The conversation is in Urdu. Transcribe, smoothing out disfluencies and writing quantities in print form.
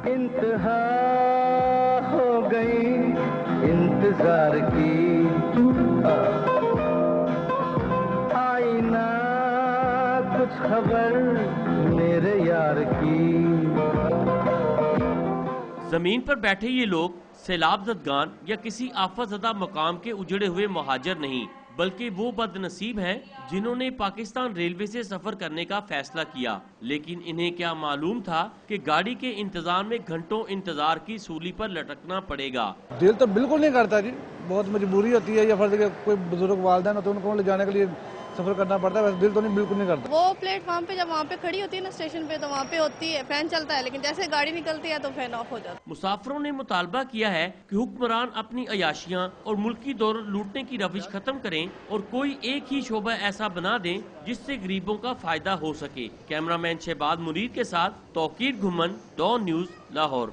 انتہا ہو گئی انتظار کی، آئینہ کچھ خبر میرے یار کی۔ زمین پر بیٹھے یہ لوگ سیلاب زدگان یا کسی آفت زدہ مقام کے اجڑے ہوئے مہاجر نہیں، بلکہ وہ بد نصیب ہیں جنہوں نے پاکستان ریلوے سے سفر کرنے کا فیصلہ کیا، لیکن انہیں کیا معلوم تھا کہ گاڑی کے انتظار میں گھنٹوں انتظار کی سولی پر لٹکنا پڑے گا۔ دل تو بالکل نہیں کرتا جی، بہت مجبوری ہوتی ہے یا فرض کہ کوئی بزرگ والدین ہوتے ہیں ان کو لے جانے کے لیے سفر کرنا پڑتا ہے، ویسے دل تو بالکل نہیں کرتا۔ وہ پلیٹ فارم پہ جب وہاں پہ کھڑی ہوتی ہے نا اسٹیشن پہ، تو وہاں پہ ہوتی ہے فین چلتا ہے، لیکن جیسے گاڑی نکلتی ہے تو فین آف ہو جاتا ہے۔ مسافروں نے مطالبہ کیا ہے کہ حکمران اپنی عیاشیاں اور ملکی دولت لوٹنے کی روش ختم کریں اور کوئی ایک ہی شعبہ ایسا بنا دیں جس سے غریبوں کا فائدہ ہو سکے۔ کیمرہ مین شہباز مرید کے ساتھ توقیر گھمن، ڈان نیوز، لاہور۔